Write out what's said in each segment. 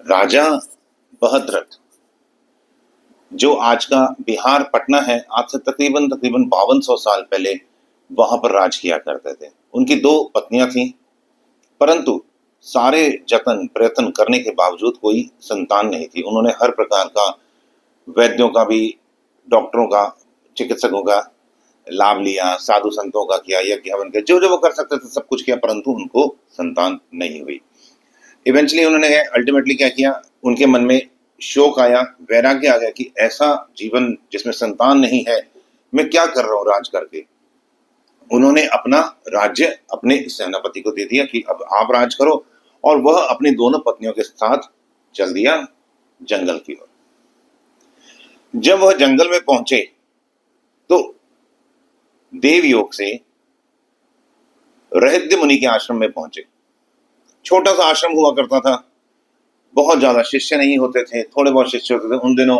राजा बहदरत जो आज का बिहार पटना है, आज से तकरीबन तकरीबन 5200 साल पहले वहां पर राज किया करते थे। उनकी 2 पत्नियां थीं, परंतु सारे जतन प्रयत्न करने के बावजूद कोई संतान नहीं थी। उन्होंने हर प्रकार का वैद्यों का भी, डॉक्टरों का, चिकित्सकों का लाभ लिया, साधु संतों का किया, यज्ञ हवन किया, जो जो वो कर सकते थे सब कुछ किया, परंतु उनको संतान नहीं हुई। इवेंचुअली उन्होंने अल्टीमेटली क्या किया, उनके मन में शोक आया, वैराग्य आ गया कि ऐसा जीवन जिसमें संतान नहीं है, मैं क्या कर रहा हूं राज करके। उन्होंने अपना राज्य अपने सेनापति को दे दिया कि अब आप राज करो, और वह अपनी दोनों पत्नियों के साथ चल दिया जंगल की ओर। जब वह जंगल में पहुंचे तो देवयोग से रहद्य मुनि के आश्रम में पहुंचे। छोटा सा आश्रम हुआ करता था, बहुत ज्यादा शिष्य नहीं होते थे, थोड़े बहुत शिष्य होते थे। उन दिनों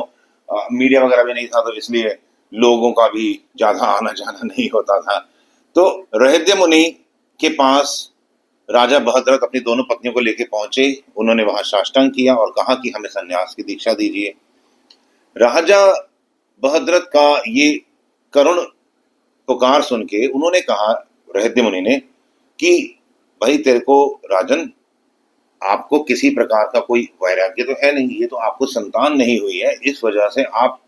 मीडिया वगैरह भी नहीं था, तो इसलिए लोगों का भी ज्यादा आना जाना नहीं होता था। तो रहद्य मुनि के पास राजा बहदरत अपनी दोनों पत्नियों को लेकर पहुंचे। उन्होंने वहां साष्टांग किया और कहा कि हमें सन्यास की दीक्षा दीजिए। राजा बहदरत का ये करुण पुकार सुन के उन्होंने कहा, रहद्य मुनि ने, कि भाई तेरे को राजन, आपको किसी प्रकार का कोई वैराग्य तो है नहीं, ये तो आपको संतान नहीं हुई है, इस वजह से आप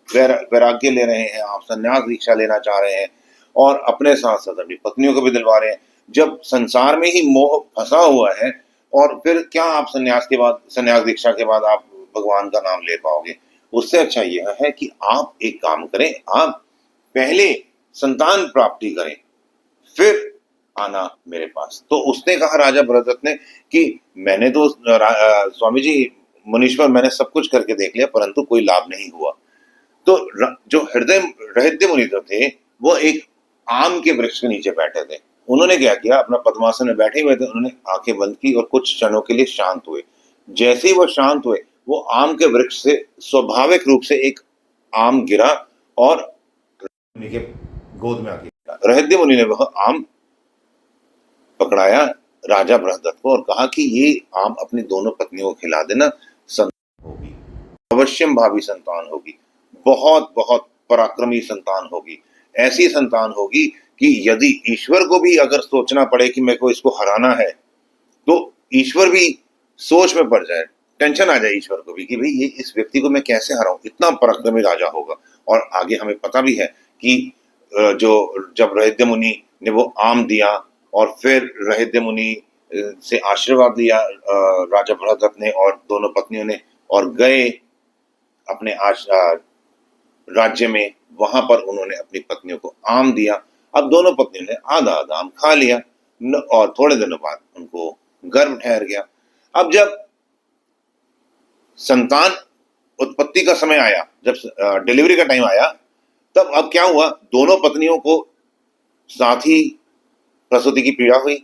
वैराग्य ले रहे हैं, आप संन्यास दीक्षा लेना चाह रहे हैं और अपने साथ साथ अपनी पत्नियों को भी दिलवा रहे हैं। जब संसार में ही मोह फंसा हुआ है, और फिर क्या आप संन्यास दीक्षा के बाद आप भगवान का नाम ले पाओगे। उससे अच्छा यह है कि आप एक काम करें, आप पहले संतान प्राप्ति करें, फिर आना मेरे पास। तो उसने कहा राजा बहदरत ने कि मैंने तो स्वामी जी मुनीश्वर, मैंने सब कुछ करके देख लिया, परंतु कोई लाभ नहीं हुआ। तो जो रहद्य मुनि जो थे, वो एक आम के वृक्ष के नीचे बैठे थे। उन्होंने क्या किया, अपना पद्मासन में बैठे हुए थे, उन्होंने आंखें बंद की और कुछ क्षणों के लिए शांत हुए। जैसे ही वो शांत हुए, वो आम के वृक्ष से स्वाभाविक रूप से एक आम गिरा और उनके गोद में आके गिरा। रहद्य मुनि ने वह आम पकड़ाया राजा बहदरत को और कहा कि ये आम अपनी दोनों पत्नियों को खिला देना, संतान होगी, अवश्यम भावी संतान होगी, बहुत बहुत पराक्रमी संतान होगी। ऐसी संतान होगी कि यदि ईश्वर को भी अगर सोचना पड़े कि मेरे को इसको हराना है, तो ईश्वर भी सोच में पड़ जाए, टेंशन आ जाए ईश्वर को भी कि भाई ये इस व्यक्ति को मैं कैसे हराऊं, इतना पराक्रमी राजा होगा। और आगे हमें पता भी है कि जो जब रहद्य मुनि ने वो आम दिया और फिर रहद्य मुनि से आशीर्वाद लिया राजा बहदरत ने और दोनों पत्नियों ने, और गए अपने राज्य में, वहां पर उन्होंने अपनी पत्नियों को आम दिया। अब दोनों पत्नियों ने आधा आधा आम खा लिया और थोड़े दिनों बाद उनको गर्भ ठहर गया। अब जब संतान उत्पत्ति का समय आया, जब डिलीवरी का टाइम आया, तब अब क्या हुआ, दोनों पत्नियों को साथ ही प्रसूति की पीड़ा हुई।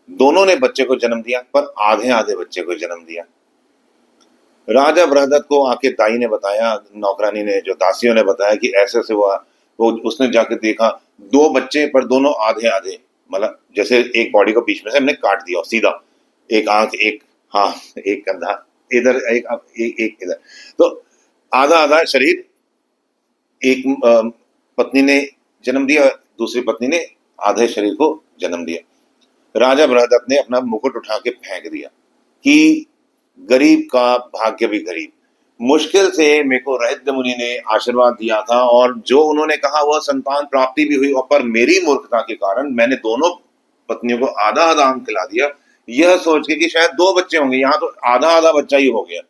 दोनों ने बच्चे को जन्म दिया, पर आधे आधे बच्चे को जन्म दिया। राजा बहदरत को आके दाई ने बताया, नौकरानी ने, जो दासियों ने बताया कि ऐसे से हुआ। वो उसने जाके देखा, 2 बच्चे पर दोनों आधे आधे, मतलब जैसे एक बॉडी को बीच में से हमने काट दिया सीधा, एक आंख, एक हाथ, एक कंधा इधर, एक इधर, तो आधा आधा शरीर। एक पत्नी ने जन्म दिया, दूसरी पत्नी ने आधे शरीर को जन्म दिया। राजा बहदरत ने अपना मुकुट उठा के फेंक दिया कि गरीब का भाग्य भी गरीब। मुश्किल से मेरे को रहद्य मुनि ने आशीर्वाद दिया था और जो उन्होंने कहा वह संतान प्राप्ति भी हुई, और पर मेरी मूर्खता के कारण मैंने दोनों पत्नियों को आधा आधा आम खिला दिया, यह सोच के कि शायद 2 बच्चे होंगे, यहाँ तो आधा आधा बच्चा ही हो गया।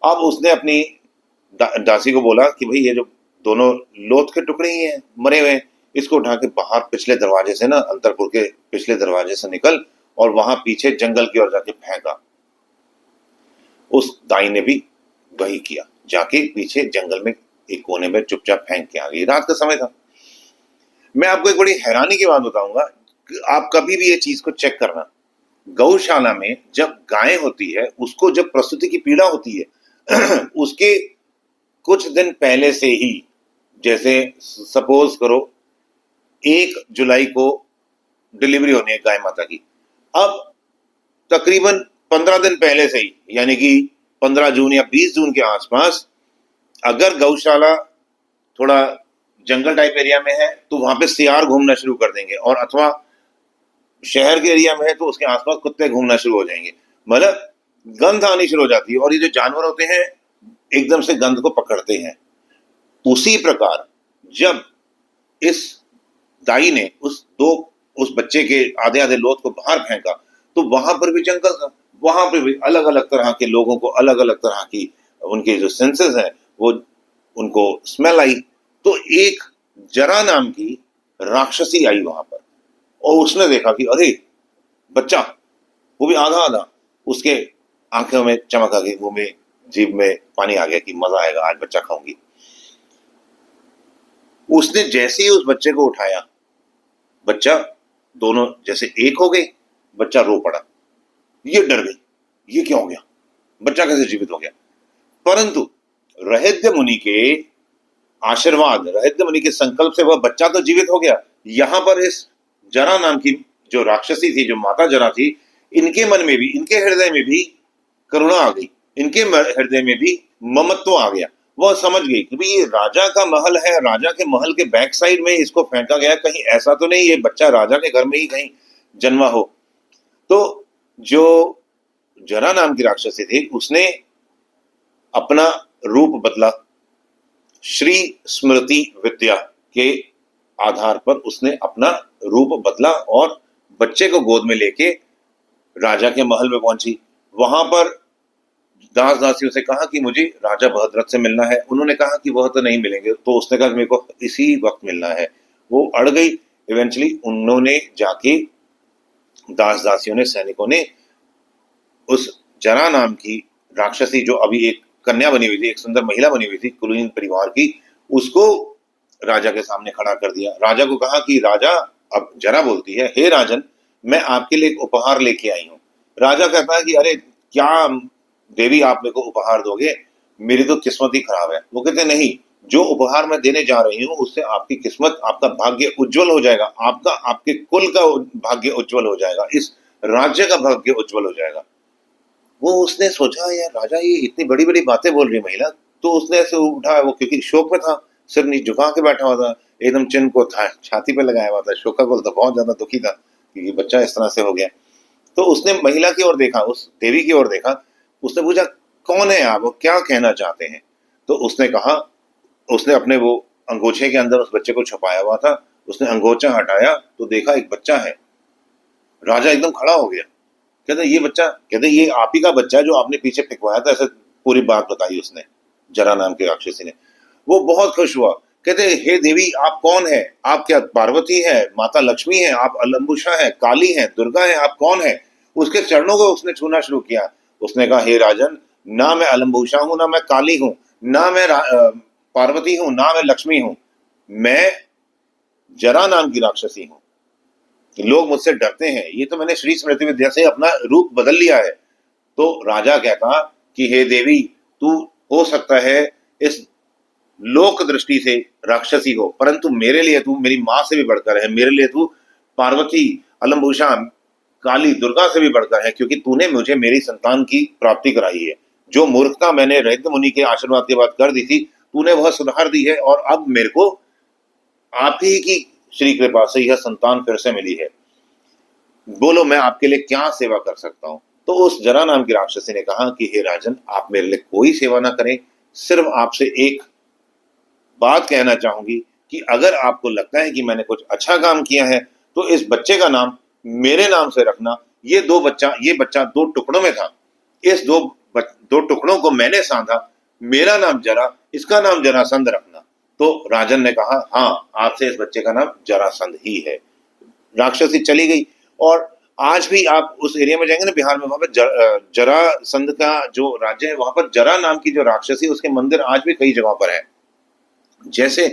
अब उसने अपनी दासी को बोला कि भाई ये जो दोनों लोथ के टुकड़े ही हैं, मरे हुए, इसको उठा के बाहर पिछले दरवाजे से ना, अंतरपुर के पिछले दरवाजे से निकल और वहां पीछे जंगल की ओर जाके फेंका। उस दाई ने भी वही किया, जाके पीछे जंगल में एक कोने में चुपचाप फेंक के आ गई। रात का समय था। मैं आपको एक बड़ी हैरानी की बात बताऊंगा कि आप कभी भी ये चीज को चेक करना, गौशाला में जब गाय होती है, उसको जब प्रसूति की पीड़ा होती है उसके कुछ दिन पहले से ही, जैसे सपोज करो 1 जुलाई को डिलीवरी होनी है गाय माता की, अब तकरीबन 15 दिन पहले से ही, यानी कि 15 जून या 20 जून के आसपास, अगर गौशाला थोड़ा जंगल टाइप एरिया में है तो वहां पे सियार घूमना शुरू कर देंगे, और अथवा शहर के एरिया में है तो उसके आसपास कुत्ते घूमना शुरू हो जाएंगे। मतलब गंध आनी शुरू हो जाती है, और ये जो जानवर होते हैं एकदम से गंध को पकड़ते हैं। उसी प्रकार जब इस दाई ने उस बच्चे के आधे आधे लोथ को बाहर फेंका, तो वहां पर भी जंगल था, वहां पर भी अलग अलग तरह के लोगों को अलग अलग तरह की उनके जो सेंसेस हैं वो उनको स्मेल आई। तो एक जरा नाम की राक्षसी आई वहां पर, और उसने देखा कि अरे बच्चा, वो भी आधा आधा, उसके आंखों में चमक आ गई, मुंह में जीभ में पानी आ गया कि मजा आएगा, आज बच्चा खाऊंगी। उसने जैसे ही उस बच्चे को उठाया, बच्चा दोनों जैसे एक हो गए, बच्चा रो पड़ा, ये डर गई, ये क्या हो गया, बच्चा कैसे जीवित हो गया। परंतु रहस्य मुनि के आशीर्वाद, रहस्य मुनि के संकल्प से वह बच्चा तो जीवित हो गया। यहां पर इस जरा नाम की जो राक्षसी थी, जो माता जरा थी, इनके मन में भी, इनके हृदय में भी करुणा आ गई, इनके हृदय में भी ममत्व आ गया। वह समझ गई कि भाई ये राजा का महल है, राजा के महल के बैक साइड में इसको फेंका गया, कहीं ऐसा तो नहीं ये बच्चा राजा के घर में ही कहीं जन्मा हो। तो जो जरा नाम की राक्षसी थी, उसने अपना रूप बदला, श्री स्मृति विद्या के आधार पर उसने अपना रूप बदला और बच्चे को गोद में लेके राजा के महल में पहुंची। वहां पर दास दासियों से कहा कि मुझे राजा भद्रथ से मिलना है। उन्होंने कहा कि वह तो नहीं मिलेंगे, तो उसने कहा मेरे को इसी वक्त मिलना है। वो अड़ गई। इवेंचुअली उन्होंने जाके, दास दासियों ने, सैनिकों ने उस जरा नाम की राक्षसी, जो अभी एक कन्या बनी हुई थी, एक सुंदर महिला बनी हुई थी कुलीन परिवार की, उसको राजा के सामने खड़ा कर दिया। राजा को कहा कि राजा, अब जरा बोलती है, हे राजन, मैं आपके लिए एक उपहार लेके आई हूं। राजा कहता है कि अरे क्या देवी, आप मेरे को उपहार दोगे, मेरी तो किस्मत ही खराब है। वो कहते नहीं, जो उपहार मैं देने जा रही हूँ उससे आपकी किस्मत, आपका भाग्य उज्जवल हो जाएगा, आपका, आपके कुल का भाग्य उज्जवल हो जाएगा, इस राज्य का भाग्य उज्जवल हो जाएगा। वो उसने सोचा यार राजा ये इतनी बड़ी बड़ी बातें बोल रही महिला, तो उसने ऐसे उठा, वो क्योंकि शोक में था, सिर नीचे झुका के बैठा हुआ था, एकदम चिन्ह को था छाती पे लगाया हुआ था, शोकाकुल था, बहुत ज्यादा दुखी था कि बच्चा इस तरह से हो गया। तो उसने महिला की ओर देखा, उस देवी की ओर देखा, उसने पूछा कौन है आप, क्या कहना चाहते हैं। तो उसने कहा, उसने अपने वो अंगोछे के अंदर उस बच्चे को छुपाया हुआ था, उसने अंगोछा हटाया तो देखा एक बच्चा है। राजा एकदम खड़ा हो गया, कहते ये बच्चा, कहते ये आप ही का बच्चा है जो आपने पीछे फिकवाया था। ऐसे पूरी बात बताई उसने, जरा नाम की राक्षसी ने। वो बहुत खुश हुआ, कहते हे देवी आप कौन है, आप क्या पार्वती है, माता लक्ष्मी है, आप अलम्बुषा है, काली है, दुर्गा है, आप कौन है। उसके चरणों को उसने छूना शुरू किया। उसने कहा हे राजन, ना मैं अलम्बुषा हूं, ना मैं काली हूं, ना मैं पार्वती हूं, ना मैं लक्ष्मी हूं, मैं जरा नाम की राक्षसी हूं। लोग मुझसे डरते हैं, ये तो मैंने श्री स्मृति विद्या से अपना रूप बदल लिया है। तो राजा कहता कि हे देवी, तू हो सकता है इस लोक दृष्टि से राक्षसी हो, परंतु मेरे लिए तू मेरी माँ से भी बढ़कर है, मेरे लिए तू पार्वती, अलम्बुषा, काली, दुर्गा से भी बढ़कर है, क्योंकि तूने मुझे मेरी संतान की प्राप्ति कराई है। जो मूर्खता मैंने रहस्य मुनि के आशीर्वाद के बाद कर दी थी, तूने वह सुधार दी है, और अब मेरे को आप ही की श्री कृपा से यह संतान फिर से मिली है। बोलो मैं आपके लिए क्या सेवा कर सकता हूं। तो उस जरा नाम की राक्षसी ने कहा कि हे राजन, आप मेरे लिए कोई सेवा ना करें, सिर्फ आपसे एक बात कहना चाहूंगी कि अगर आपको लगता है कि मैंने कुछ अच्छा काम किया है तो इस बच्चे का नाम मेरे नाम से रखना। ये बच्चा दो टुकड़ों में था, इस दो टुकड़ों को मैंने साधा, मेरा नाम जरा, इसका नाम जरासंध रखना। तो राजन ने कहा हाँ, आपसे इस बच्चे का नाम जरासंध ही है। राक्षसी चली गई। और आज भी आप उस एरिया में जाएंगे ना बिहार में, वहां पर जरासंध का जो राज्य है, वहां पर जरा नाम की जो राक्षसी, उसके मंदिर आज भी कई जगहों पर है। जैसे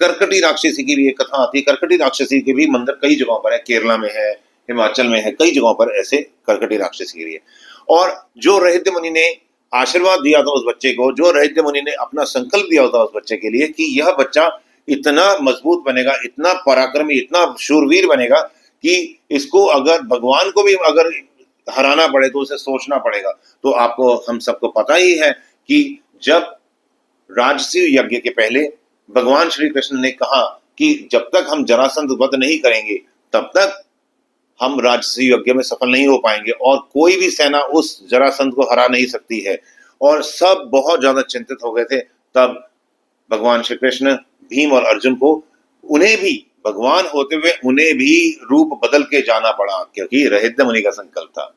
करकटी राक्षसी की भी एक कथा आती है, करकटी राक्षसी के भी मंदिर कई जगहों पर है, केरला में है, हिमाचल में है, कई जगहों पर ऐसे करकटी राक्षसी के लिए। और जो रहस्य मुनि ने आशीर्वाद दिया था उस बच्चे को, जो रहस्य मुनि ने अपना संकल्प दिया था उस बच्चे के लिए कि यह बच्चा इतना मजबूत बनेगा, इतना पराक्रमी, इतना शूरवीर बनेगा कि इसको अगर भगवान को भी अगर हराना पड़े तो उसे सोचना पड़ेगा। तो आपको हम सबको पता ही है कि जब राजसूय यज्ञ के पहले भगवान श्री कृष्ण ने कहा कि जब तक हम जरासंध वध नहीं करेंगे तब तक हम राजसूय यज्ञ में सफल नहीं हो पाएंगे और कोई भी सेना उस जरासंध को हरा नहीं सकती है। और सब बहुत ज्यादा चिंतित हो गए थे। तब भगवान श्री कृष्ण भीम और अर्जुन को, उन्हें भी भगवान होते हुए उन्हें भी रूप बदल के जाना पड़ा क्योंकि रहस्य मुनि का संकल्प था।